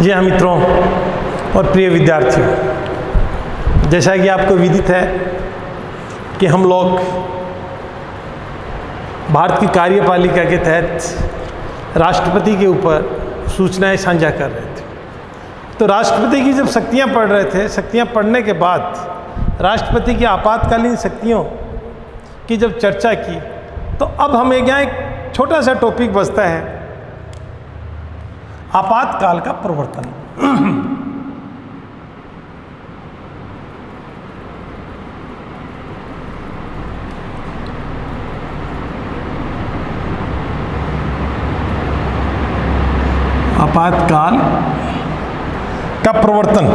जी हाँ मित्रों और प्रिय विद्यार्थियों, जैसा कि आपको विदित है कि हम लोग भारत की कार्यपालिका के तहत राष्ट्रपति के ऊपर सूचनाएं साझा कर रहे थे। तो राष्ट्रपति की जब शक्तियां पढ़ रहे थे, शक्तियां पढ़ने के बाद राष्ट्रपति की आपातकालीन शक्तियों की जब चर्चा की, तो अब हमें यहाँ एक छोटा सा टॉपिक बचता है, आपातकाल का प्रवर्तन। आपातकाल का प्रवर्तन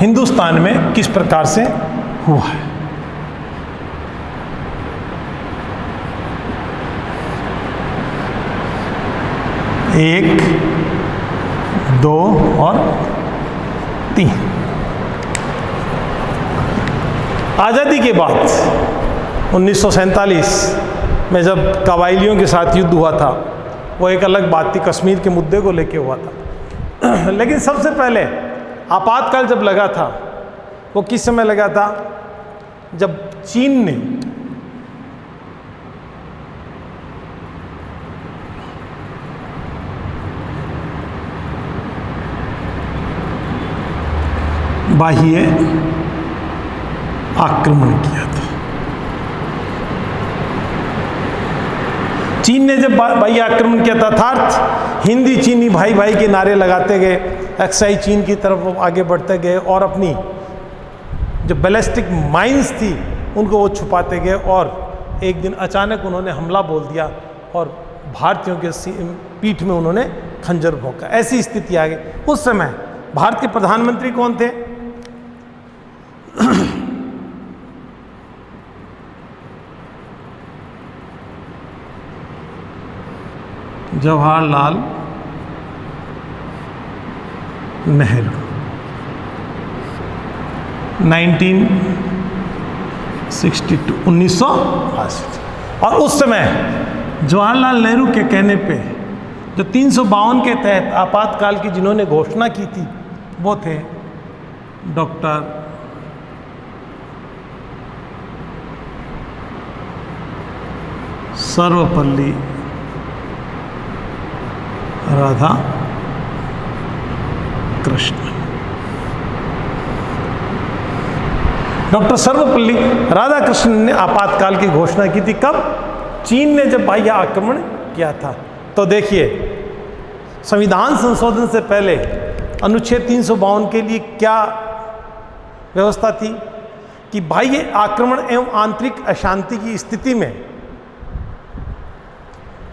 हिंदुस्तान में किस प्रकार से हुआ है। एक, दो और तीन। आज़ादी के बाद 1947 में जब कबायलियों के साथ युद्ध हुआ था, वो एक अलग बात थी, कश्मीर के मुद्दे को लेके हुआ था। लेकिन सबसे पहले आपातकाल जब लगा था, वो किस समय लगा था? जब चीन ने बाह्य आक्रमण किया था। चीन ने जब बाह्य आक्रमण किया था, अर्थात हिंदी चीनी भाई भाई के नारे लगाते गए, अक्साई चीन की तरफ वो आगे बढ़ते गए और अपनी जो बैलिस्टिक माइन्स थी उनको वो छुपाते गए, और एक दिन अचानक उन्होंने हमला बोल दिया और भारतीयों के पीठ में उन्होंने खंजर भोंका। ऐसी स्थिति आ गई। उस समय भारत के प्रधानमंत्री कौन थे? जवाहरलाल नेहरू। 1962 और उस समय जवाहरलाल नेहरू के कहने पे जो 352 के तहत आपातकाल की जिन्होंने घोषणा की थी, वो थे डॉक्टर सर्वपल्ली राधाकृष्णन। डॉक्टर सर्वपल्ली राधाकृष्णन ने आपातकाल की घोषणा की थी। कब? चीन ने जब बाह्य आक्रमण किया था। तो देखिए, संविधान संशोधन से पहले अनुच्छेद 352 के लिए क्या व्यवस्था थी कि बाह्य आक्रमण एवं आंतरिक अशांति की स्थिति में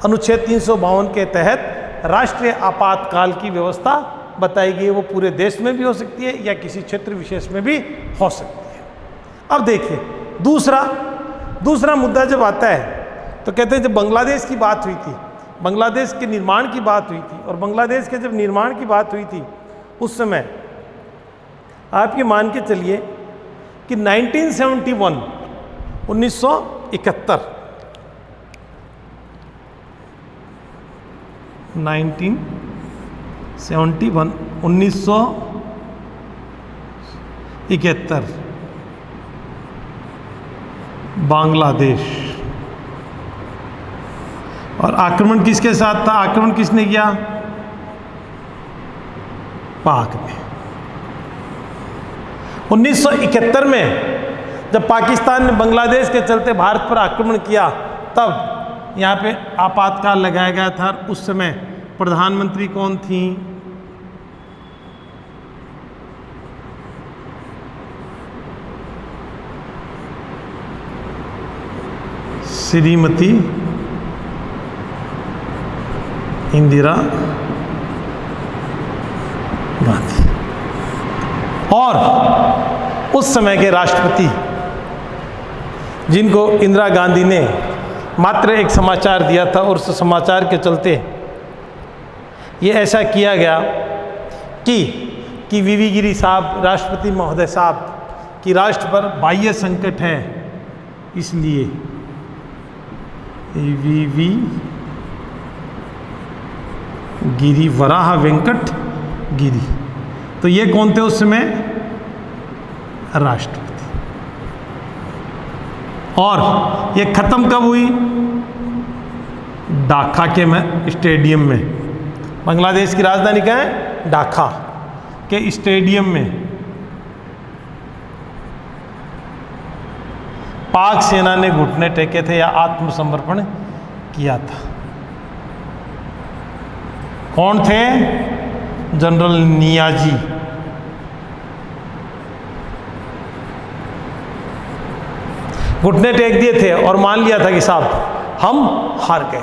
अनुच्छेद 352 के तहत राष्ट्रीय आपातकाल की व्यवस्था बताई गई। वो पूरे देश में भी हो सकती है या किसी क्षेत्र विशेष में भी हो सकती है। अब देखिए, दूसरा मुद्दा जब आता है तो कहते हैं जब बांग्लादेश की बात हुई थी, बांग्लादेश के निर्माण की बात हुई थी, और बांग्लादेश के जब निर्माण की बात हुई थी उस समय आप ये मान के चलिए कि 1971 1971 1971 बांग्लादेश। और आक्रमण किसके साथ था? आक्रमण किसने किया? पाक ने। 1971 में जब पाकिस्तान ने बांग्लादेश के चलते भारत पर आक्रमण किया, तब यहाँ पे आपातकाल लगाया गया था। उस समय प्रधानमंत्री कौन थी? श्रीमती इंदिरा गांधी। और उस समय के राष्ट्रपति, जिनको इंदिरा गांधी ने मात्र एक समाचार दिया था, और उस समाचार के चलते ये ऐसा किया गया कि वीवी गिरी साहब, राष्ट्रपति महोदय साहब, कि राष्ट्र पर बाह्य संकट है, इसलिए वीवी गिरी वराह वेंकट गिरी। तो ये कौन थे उस समय? राष्ट्रपति। और ये खत्म कब हुई? ढाका के स्टेडियम में। बांग्लादेश की राजधानी क्या है? ढाका के स्टेडियम में पाक सेना ने घुटने टेके थे या आत्मसमर्पण किया था। कौन थे? जनरल नियाजी। घुटने टेक दिए थे और मान लिया था कि साहब हम हार गए,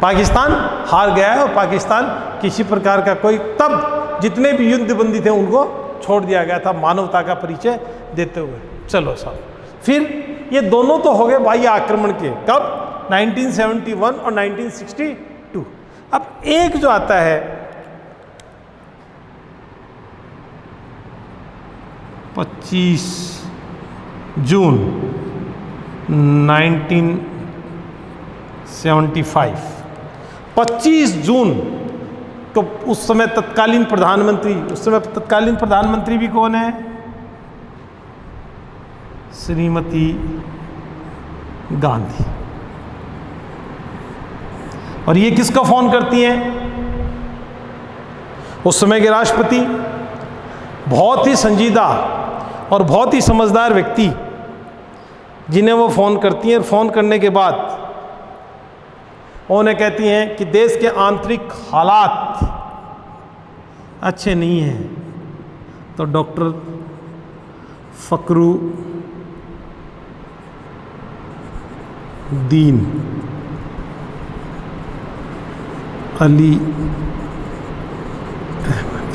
पाकिस्तान हार गया है और पाकिस्तान किसी प्रकार का कोई, तब जितने भी युद्धबंदी थे उनको छोड़ दिया गया था मानवता का परिचय देते हुए। चलो साहब, फिर ये दोनों तो हो गए बाह्य आक्रमण के, कब? 1971 और 1962। अब एक जो आता है 25 जून 1975, 25 जून तो उस समय तत्कालीन प्रधानमंत्री भी कौन है? श्रीमती गांधी। और ये किसका फोन करती हैं? उस समय के राष्ट्रपति, बहुत ही संजीदा और बहुत ही समझदार व्यक्ति, जिन्हें वो फ़ोन करती हैं। और फ़ोन करने के बाद उन्हें कहती हैं कि देश के आंतरिक हालात अच्छे नहीं हैं, तो doctor Fakhruddin Ali Ahmed,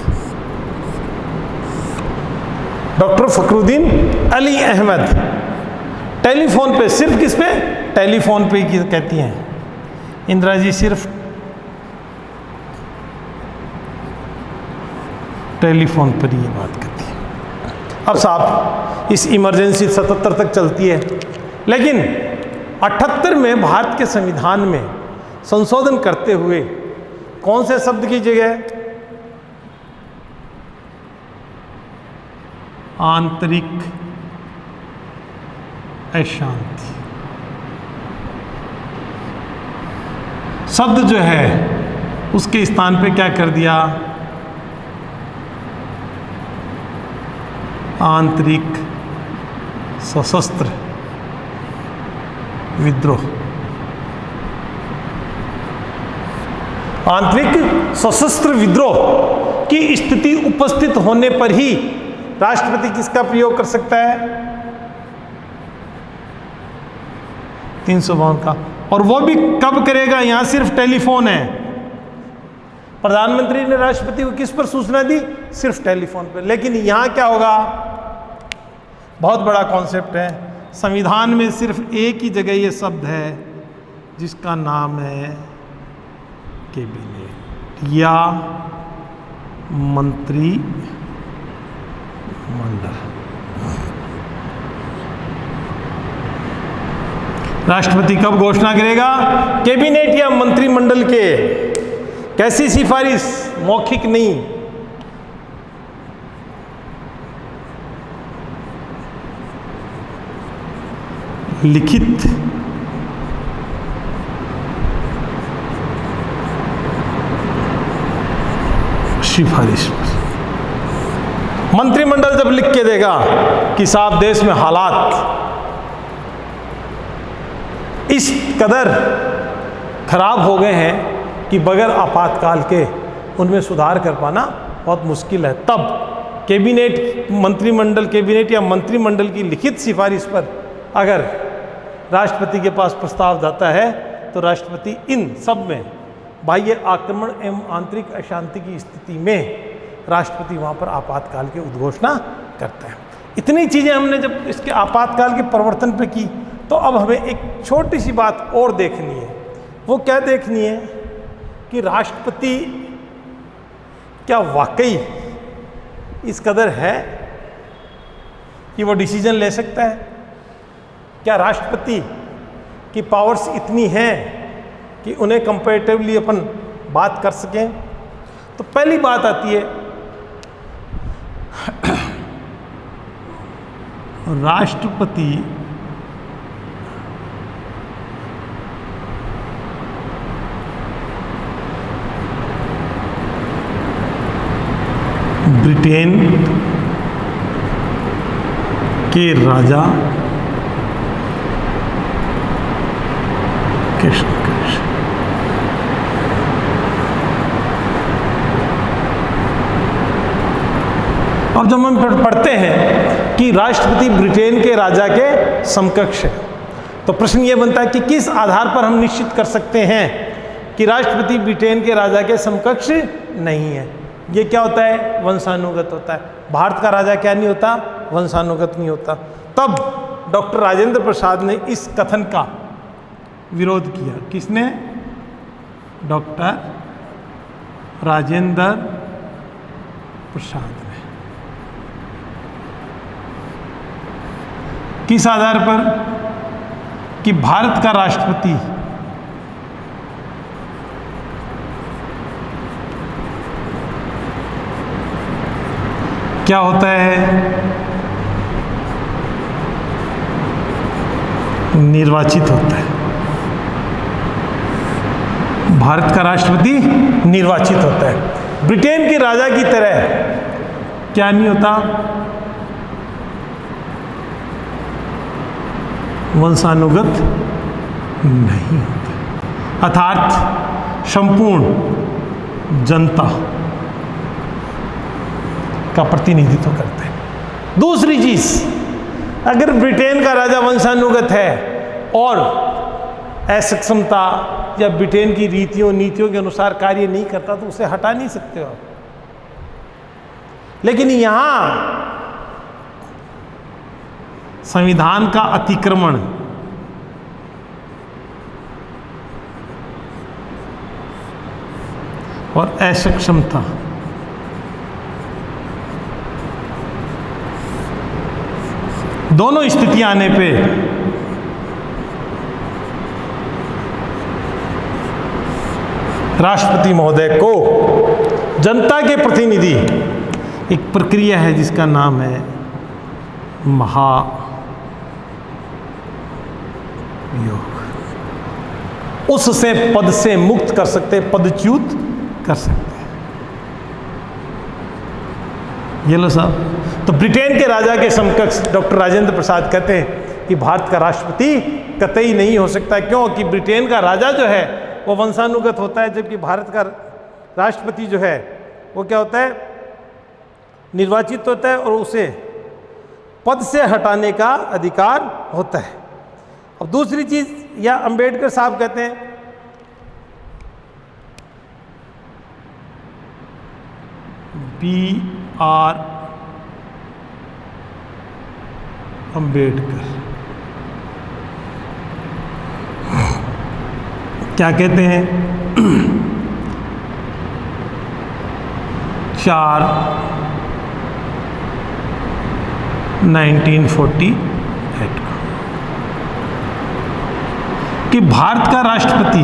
doctor Fakhruddin Ali Ahmed telephone पे, सिर्फ किस पे? टेलीफोन पे ही कहती हैं, इंदिरा जी सिर्फ टेलीफोन पर ही ये बात करती है। अब साहब इस इमरजेंसी 77 तक चलती है, लेकिन 78 में भारत के संविधान में संशोधन करते हुए कौन से शब्द की जगह आंतरिक अशांति शब्द जो है उसके स्थान पे क्या कर दिया? आंतरिक सशस्त्र विद्रोह। आंतरिक सशस्त्र विद्रोह की स्थिति उपस्थित होने पर ही राष्ट्रपति किसका प्रयोग कर सकता है? 352 का। और वो भी कब करेगा? यहां सिर्फ टेलीफोन है। प्रधानमंत्री ने राष्ट्रपति को किस पर सूचना दी? सिर्फ टेलीफोन पर। लेकिन यहां क्या होगा? बहुत बड़ा कॉन्सेप्ट है। संविधान में सिर्फ एक ही जगह ये शब्द है जिसका नाम है कैबिनेट या मंत्रिमंडल। राष्ट्रपति कब घोषणा करेगा? कैबिनेट या मंत्रिमंडल के। कैसी सिफारिश? मौखिक नहीं, लिखित सिफारिश पर। मंत्रिमंडल जब लिख के देगा कि साहब देश में हालात इस कदर खराब हो गए हैं कि बगैर आपातकाल के उनमें सुधार कर पाना बहुत मुश्किल है, तब कैबिनेट, मंत्रिमंडल, कैबिनेट या मंत्रिमंडल की लिखित सिफारिश पर अगर राष्ट्रपति के पास प्रस्ताव जाता है तो राष्ट्रपति इन सब में बाह्य आक्रमण एवं आंतरिक अशांति की स्थिति में राष्ट्रपति वहाँ पर आपातकाल की उद्घोषणा करता है। इतनी चीज़ें हमने जब इसके आपातकाल के प्रवर्तन पे की, तो अब हमें एक छोटी सी बात और देखनी है। वो क्या देखनी है कि राष्ट्रपति क्या वाकई इस कदर है कि वो डिसीजन ले सकता है? क्या राष्ट्रपति की पावर्स इतनी हैं कि उन्हें कंपैरेटिवली अपन बात कर सकें? तो पहली बात आती है राष्ट्रपति ब्रिटेन के राजा के समकक्ष। अब जब हम पढ़ते हैं कि राष्ट्रपति ब्रिटेन के राजा के समकक्ष है, तो प्रश्न ये बनता है कि किस आधार पर हम निश्चित कर सकते हैं कि राष्ट्रपति ब्रिटेन के राजा के समकक्ष नहीं है। ये क्या होता है? वंशानुगत होता है। भारत का राजा क्या नहीं होता? वंशानुगत नहीं होता। तब डॉक्टर राजेंद्र प्रसाद ने इस कथन का विरोध किया। किसने? डॉक्टर राजेंद्र प्रसाद ने। किस आधार पर? कि भारत का राष्ट्रपति क्या होता है? निर्वाचित होता है। भारत का राष्ट्रपति निर्वाचित होता है। ब्रिटेन के राजा की तरह क्या नहीं होता? वंशानुगत नहीं होता। अर्थात संपूर्ण जनता का प्रतिनिधित्व करते हैं। दूसरी चीज, अगर ब्रिटेन का राजा वंशानुगत है और असक्षमता या ब्रिटेन की रीतियों नीतियों के अनुसार कार्य नहीं करता तो उसे हटा नहीं सकते हो। लेकिन यहां संविधान का अतिक्रमण और असक्षमता दोनों स्थितियां आने पे राष्ट्रपति महोदय को जनता के प्रतिनिधि, एक प्रक्रिया है जिसका नाम है महाभियोग, उससे पद से मुक्त कर सकते, पदच्युत कर सकते हैं। ये लो साहब। तो ब्रिटेन के राजा के समकक्ष डॉक्टर राजेंद्र प्रसाद कहते हैं कि भारत का राष्ट्रपति कतई नहीं हो सकता। क्यों? कि ब्रिटेन का राजा जो है वो वंशानुगत होता है, जबकि भारत का राष्ट्रपति जो है वो क्या होता है? निर्वाचित होता है और उसे पद से हटाने का अधिकार होता है। अब दूसरी चीज, या अंबेडकर साहब कहते हैं B.R. अंबेडकर क्या कहते हैं? 4/1948 कि भारत का राष्ट्रपति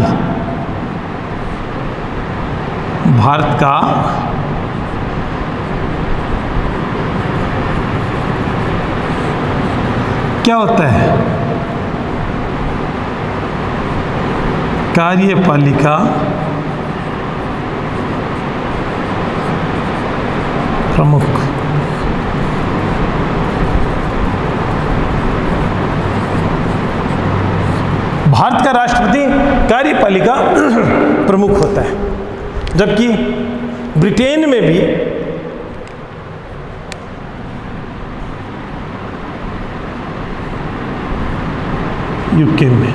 भारत का क्या होता है? कार्यपालिका प्रमुख। भारत का राष्ट्रपति कार्यपालिका प्रमुख होता है, जबकि ब्रिटेन में भी यूके में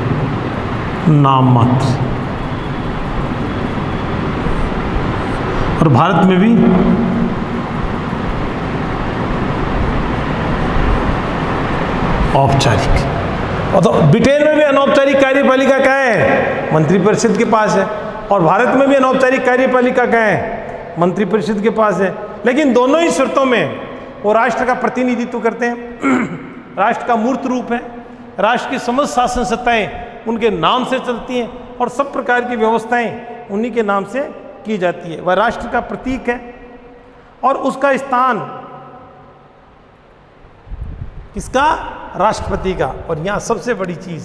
नाम मात्र, और भारत में भी औपचारिक। और तो ब्रिटेन में भी अनौपचारिक कार्यपालिका क्या है? मंत्रिपरिषद के पास है। और भारत में भी अनौपचारिक कार्यपालिका क्या है? मंत्रिपरिषद के पास है। लेकिन दोनों ही शर्तों में वो राष्ट्र का प्रतिनिधित्व करते हैं। राष्ट्र का मूर्त रूप है। राष्ट्र की समस्त शासन सत्ताएं उनके नाम से चलती हैं और सब प्रकार की व्यवस्थाएं उन्हीं के नाम से की जाती है। वह राष्ट्र का प्रतीक है और उसका स्थान किसका? राष्ट्रपति का। और यहाँ सबसे बड़ी चीज,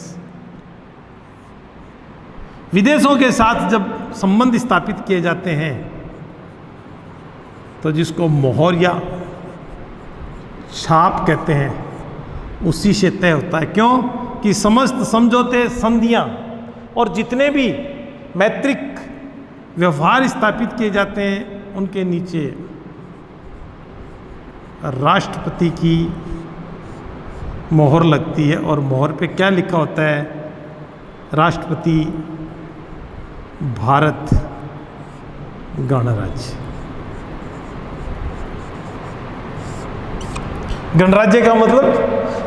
विदेशों के साथ जब संबंध स्थापित किए जाते हैं तो जिसको मोहर या छाप कहते हैं, उसी से तय होता है। क्यों? कि समस्त समझौते, संधियां और जितने भी मैत्रिक व्यवहार स्थापित किए जाते हैं उनके नीचे राष्ट्रपति की मोहर लगती है। और मोहर पे क्या लिखा होता है? राष्ट्रपति भारत गणराज्य। गणराज्य का मतलब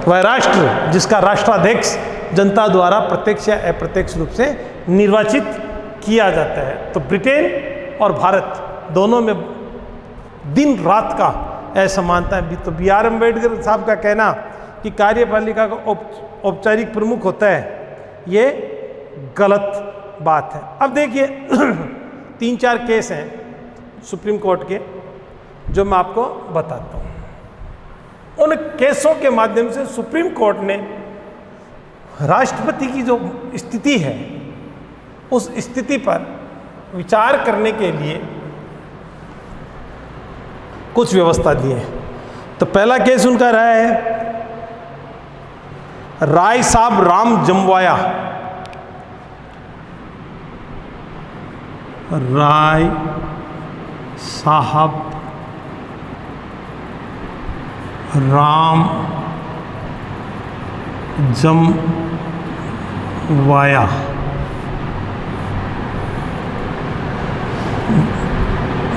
वह राष्ट्र जिसका राष्ट्राध्यक्ष जनता द्वारा प्रत्यक्ष या अप्रत्यक्ष रूप से निर्वाचित किया जाता है। तो ब्रिटेन और भारत दोनों में दिन रात का असमानता है। तो बी आर अम्बेडकर साहब का कहना कि कार्यपालिका का औपचारिक प्रमुख होता है, ये गलत बात है। अब देखिए 3-4 केस हैं सुप्रीम कोर्ट के जो मैं आपको बताता हूँ। उन केसों के माध्यम से सुप्रीम कोर्ट ने राष्ट्रपति की जो स्थिति है उस स्थिति पर विचार करने के लिए कुछ व्यवस्था दी है। तो पहला केस उनका रहा है राय Sahab Ram Jamvaya. Rai Sahab Ram Jamvaya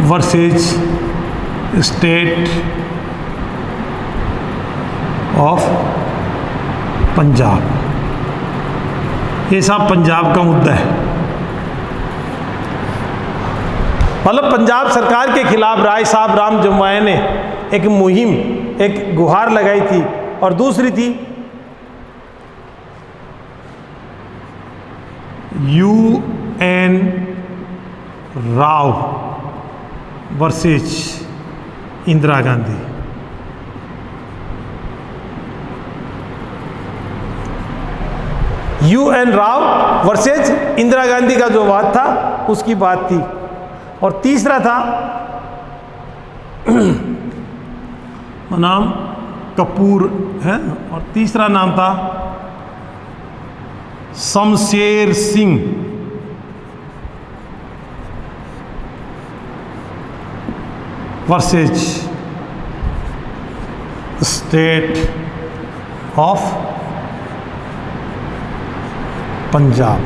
versus state of Punjab. ये साहब पंजाब का मुद्दा है। मतलब पंजाब सरकार के खिलाफ राय साहब राम जमवाया ने एक मुहिम, एक गुहार लगाई थी। और दूसरी थी UN Rao versus Indira Gandhi. UN Rao versus Indira Gandhi का जो वाद था उसकी बात थी। और तीसरा था नाम कपूर है, और तीसरा नाम था Shamsher Singh versus state of Punjab.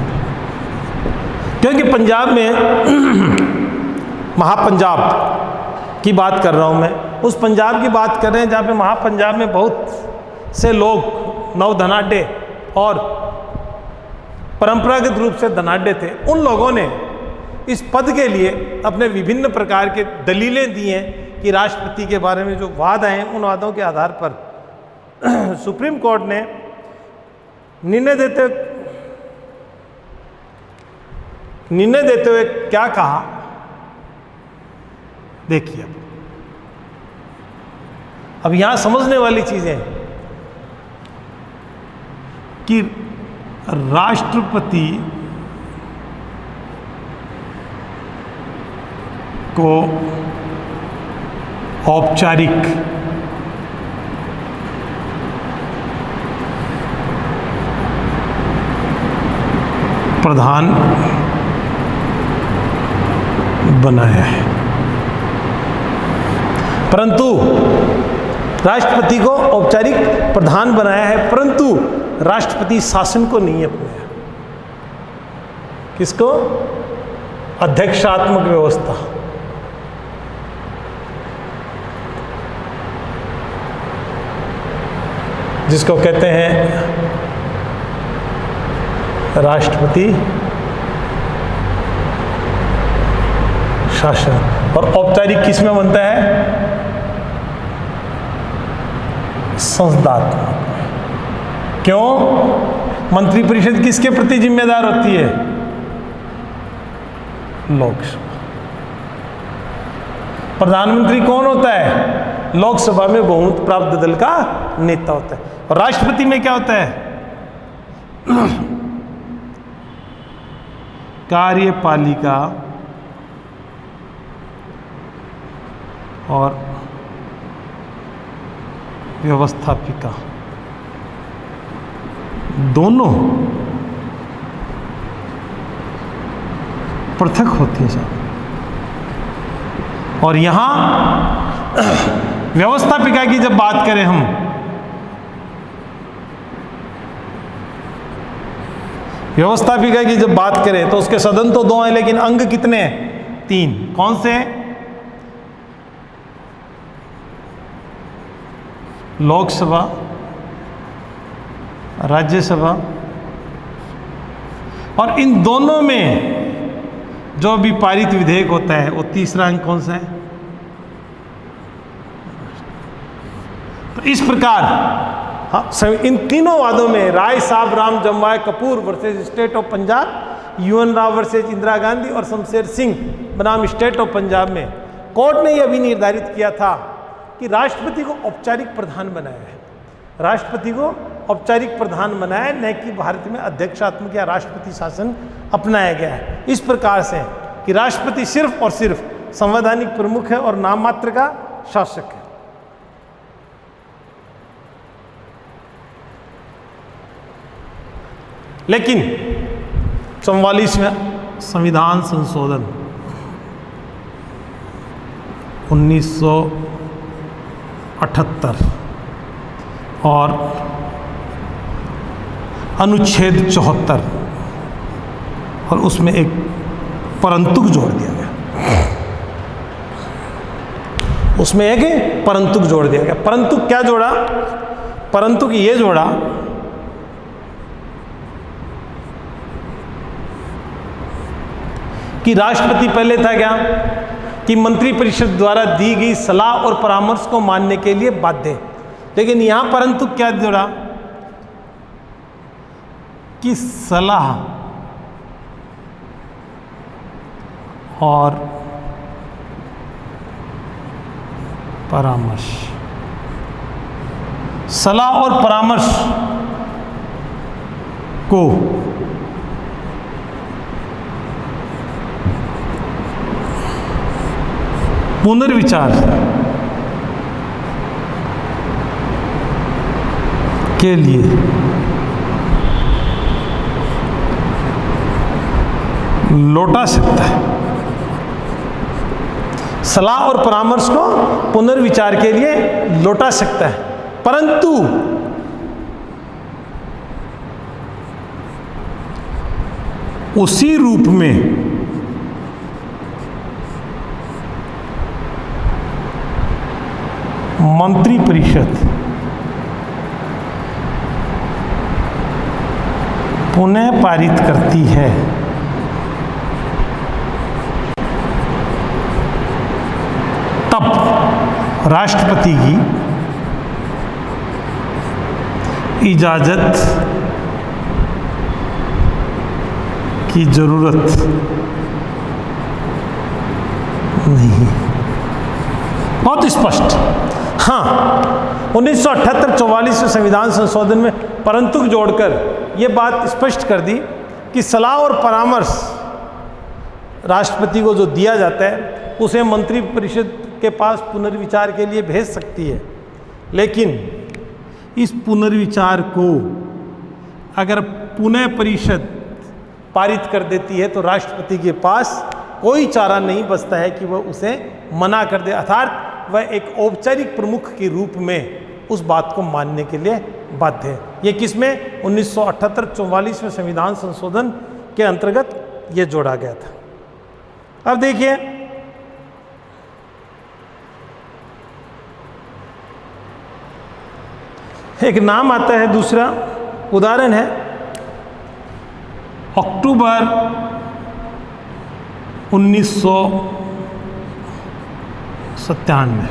क्योंकि पंजाब में महापंजाब की बात कर रहा हूँ मैं, उस पंजाब की बात कर रहे हैं जहाँ पे महापंजाब में बहुत से लोग नव धनाढ्य और परंपरागत रूप से धनाढ्य थे। उन लोगों ने इस पद के लिए अपने विभिन्न प्रकार के दलीलें दी हैं कि राष्ट्रपति के बारे में जो वाद आए हैं उन वादों के आधार पर सुप्रीम कोर्ट ने निर्णय देते हुए क्या कहा, देखिए। अब यहां समझने वाली चीजें कि राष्ट्रपति को औपचारिक प्रधान बनाया है, परंतु राष्ट्रपति को औपचारिक प्रधान बनाया है, परंतु राष्ट्रपति शासन को नहीं अपनाया। किसको? अध्यक्षात्मक व्यवस्था। जिसको कहते हैं राष्ट्रपति शासन। और औपचारिक किस में बनता है? संसदात्मक। क्यों? मंत्रिपरिषद किसके प्रति जिम्मेदार होती है? लोकसभा। प्रधानमंत्री कौन होता है? लोकसभा में बहुमत प्राप्त दल का नेता होता है। और राष्ट्रपति में क्या होता है? कार्यपालिका और व्यवस्थापिका दोनों पृथक होती है साहब। और यहां व्यवस्थापिका की जब बात करें हम, व्यवस्थापिका की जब बात करें तो उसके सदन तो 2 हैं, लेकिन अंग कितने हैं? 3। कौन से हैं? लोकसभा, राज्यसभा, और इन दोनों में जो भी पारित विधेयक होता है वो तीसरा अंग कौन सा है? तो इस प्रकार हाँ, इन तीनों वादों में राय Sahab Ram Jamway Kapoor versus state of Punjab, UN Rao versus Indira Gandhi और शमशेर सिंह बनाम स्टेट ऑफ पंजाब में कोर्ट ने यह भी निर्धारित किया था कि राष्ट्रपति को औपचारिक प्रधान बनाया है। राष्ट्रपति को औपचारिक प्रधान बनाया, न कि भारत में अध्यक्षात्मक या राष्ट्रपति शासन अपनाया गया है। इस प्रकार से कि राष्ट्रपति सिर्फ और सिर्फ संवैधानिक प्रमुख है और नाम मात्र का शासक है। लेकिन 44वें संविधान संशोधन 1978 और अनुच्छेद 74 और उसमें एक परंतुक जोड़ दिया गया। उसमें एक परंतुक जोड़ दिया गया। परंतुक क्या जोड़ा? परंतुक ये जोड़ा कि राष्ट्रपति पहले था क्या कि मंत्रिपरिषद द्वारा दी गई सलाह और परामर्श को मानने के लिए बाध्य है। लेकिन यहां परंतु क्या जोड़ा कि सलाह और परामर्श, सलाह और परामर्श को पुनर्विचार के लिए लौटा सकता है। सलाह और परामर्श को पुनर्विचार के लिए लौटा सकता है, परंतु उसी रूप में मंत्रिपरिषद पुनः पारित करती है। तब राष्ट्रपति की इजाजत की जरूरत नहीं। बहुत स्पष्ट। हाँ, 1978-44 संविधान संशोधन में परंतु जोड़कर ये बात स्पष्ट कर दी कि सलाह और परामर्श राष्ट्रपति को जो दिया जाता है उसे मंत्रिपरिषद के पास पुनर्विचार के लिए भेज सकती है। लेकिन इस पुनर्विचार को अगर पुनः परिषद पारित कर देती है तो राष्ट्रपति के पास कोई चारा नहीं बचता है कि वह उसे मना कर दे, अर्थात वह एक औपचारिक प्रमुख के रूप में उस बात को मानने के लिए बाध्य है। ये किसमें? 1978-44 में संविधान संशोधन के अंतर्गत ये जोड़ा गया था। अब देखिए, एक नाम आता है, दूसरा उदाहरण है अक्टूबर 1997।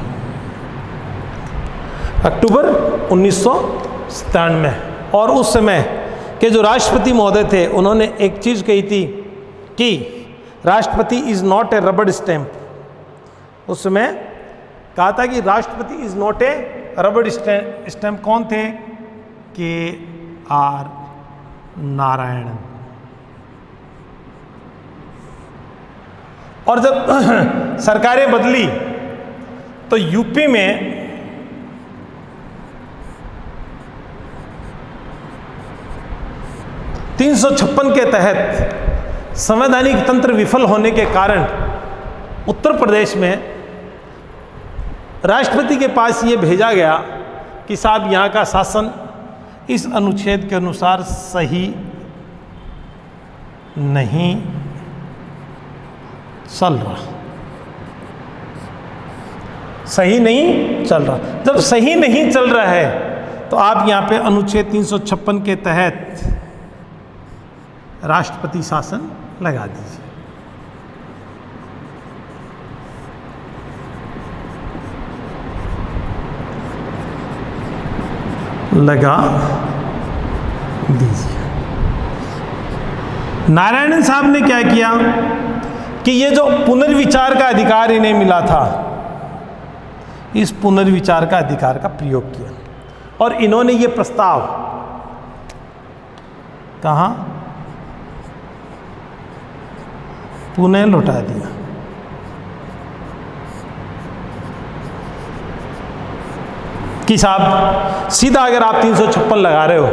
अक्टूबर 1997 और उस समय के जो राष्ट्रपति महोदय थे उन्होंने एक चीज़ कही थी कि राष्ट्रपति इज़ नॉट ए रबड़ स्टैम्प। उस समय कहा था कि राष्ट्रपति इज नॉट ए रबड़ स्टैम्प। कौन थे? KR नारायणन। और जब सरकारें बदली तो यूपी में (356) के तहत संवैधानिक तंत्र विफल होने के कारण उत्तर प्रदेश में राष्ट्रपति के पास ये भेजा गया कि साहब यहाँ का शासन इस अनुच्छेद के अनुसार सही नहीं चल रहा, सही नहीं चल रहा। जब सही नहीं चल रहा है तो आप यहाँ पे अनुच्छेद 356 के तहत राष्ट्रपति शासन लगा दीजिए। लगा दीजिए। नारायणन साहब ने क्या किया कि ये जो पुनर्विचार का अधिकार इन्हें मिला था, इस पुनर्विचार का अधिकार का प्रयोग किया और इन्होंने ये प्रस्ताव कहाँ? पुनः लौटा दिया। कि साहब सीधा अगर आप 356 लगा रहे हो,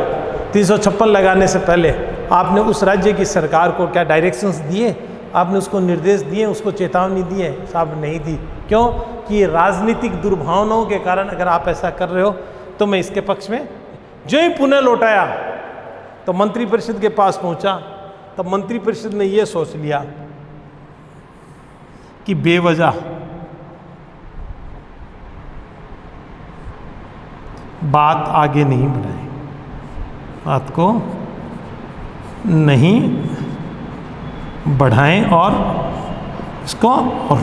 356 लगाने से पहले आपने उस राज्य की सरकार को क्या डायरेक्शंस दिए? आपने उसको निर्देश दिए, उसको चेतावनी दी है? साहब नहीं दी। क्यों? कि राजनीतिक दुर्भावनाओं के कारण अगर आप ऐसा कर रहे हो तो मैं इसके पक्ष में। जो ही पुनः लौटाया तो मंत्रिपरिषद के पास पहुंचा, तब मंत्रिपरिषद ने यह सोच लिया कि बेवजह बात आगे नहीं बढ़ाए, बात को नहीं बढ़ाएं और इसको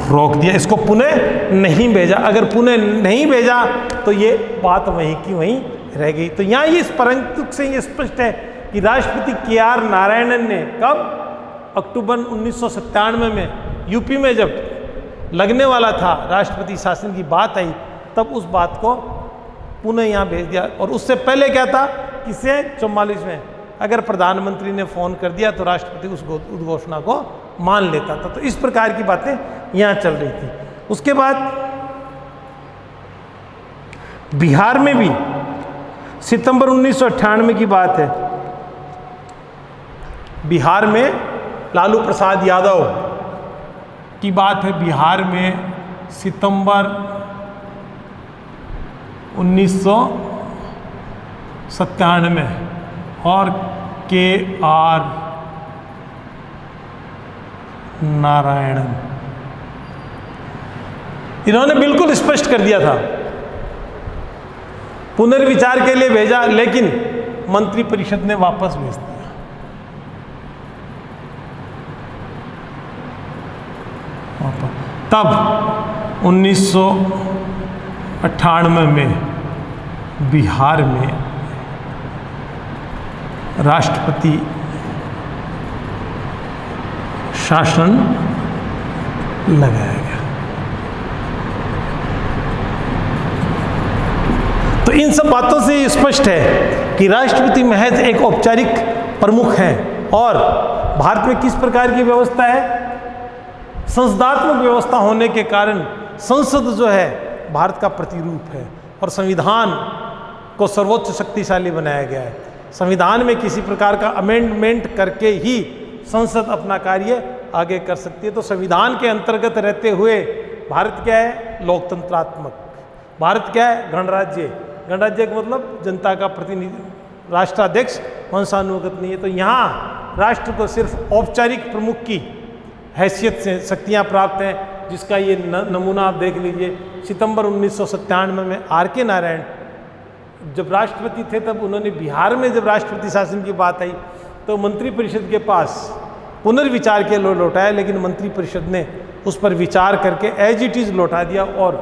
रोक दिया, इसको पुनः नहीं भेजा। अगर पुनः नहीं भेजा तो ये बात वहीं की वहीं रह गई। तो यहाँ ये परंतु से ये स्पष्ट है कि राष्ट्रपति KR नारायणन ने कब? अक्टूबर 1997 में यूपी में जब लगने वाला था राष्ट्रपति शासन की बात आई, तब उस बात को पुनः यहाँ भेज दिया। और उससे पहले क्या था? किसे? 44 में अगर प्रधानमंत्री ने फ़ोन कर दिया तो राष्ट्रपति उस उद्घोषणा को मान लेता था। तो इस प्रकार की बातें यहाँ चल रही थी। उसके बाद बिहार में भी सितंबर 1998 की बात है। बिहार में लालू प्रसाद यादव की बात है। बिहार में सितंबर 1997 और KR नारायणन इन्होंने बिल्कुल स्पष्ट कर दिया था, पुनर्विचार के लिए भेजा, लेकिन मंत्रिपरिषद ने वापस भेज दिया। तब 1998 में बिहार में राष्ट्रपति शासन लगाया गया। तो इन सब बातों से ये स्पष्ट है कि राष्ट्रपति महज एक औपचारिक प्रमुख हैं और भारत में किस प्रकार की व्यवस्था है? संसदात्मक व्यवस्था होने के कारण संसद जो है भारत का प्रतिरूप है और संविधान को सर्वोच्च शक्तिशाली बनाया गया है। संविधान में किसी प्रकार का अमेंडमेंट करके ही संसद अपना कार्य आगे कर सकती है। तो संविधान के अंतर्गत रहते हुए भारत क्या है? लोकतंत्रात्मक। भारत क्या है? गणराज्य। गणराज्य का मतलब जनता का प्रतिनिधि, राष्ट्राध्यक्ष वंशानुगत नहीं है। तो यहाँ राष्ट्र को सिर्फ औपचारिक प्रमुख की हैसियत से शक्तियाँ प्राप्त हैं, जिसका ये नमूना आप देख लीजिए। सितंबर 1997 में RK नारायण जब राष्ट्रपति थे, तब उन्होंने बिहार में जब राष्ट्रपति शासन की बात आई तो मंत्रिपरिषद के पास पुनर्विचार के लिए लौटाया, लेकिन मंत्रिपरिषद ने उस पर विचार करके एज इट इज़ लौटा दिया और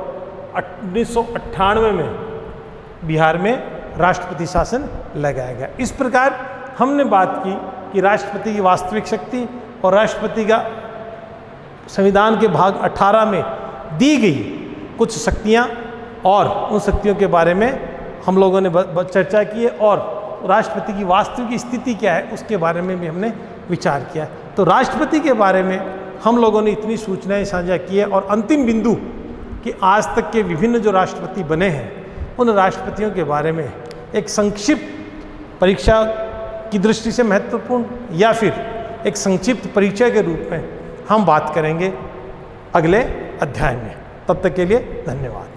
1998 में बिहार में राष्ट्रपति शासन लगाया गया। इस प्रकार हमने बात की कि राष्ट्रपति की वास्तविक शक्ति और राष्ट्रपति का संविधान के भाग 18 में दी गई कुछ शक्तियाँ और उन शक्तियों के बारे में हम लोगों ने चर्चा की है, और राष्ट्रपति की वास्तविक स्थिति क्या है उसके बारे में भी हमने विचार किया। तो राष्ट्रपति के बारे में हम लोगों ने इतनी सूचनाएं साझा की है, और अंतिम बिंदु कि आज तक के विभिन्न जो राष्ट्रपति बने हैं उन राष्ट्रपतियों के बारे में एक संक्षिप्त परीक्षा की दृष्टि से महत्वपूर्ण या फिर एक संक्षिप्त परिचय के रूप में हम बात करेंगे अगले अध्याय में। तब तक के लिए धन्यवाद।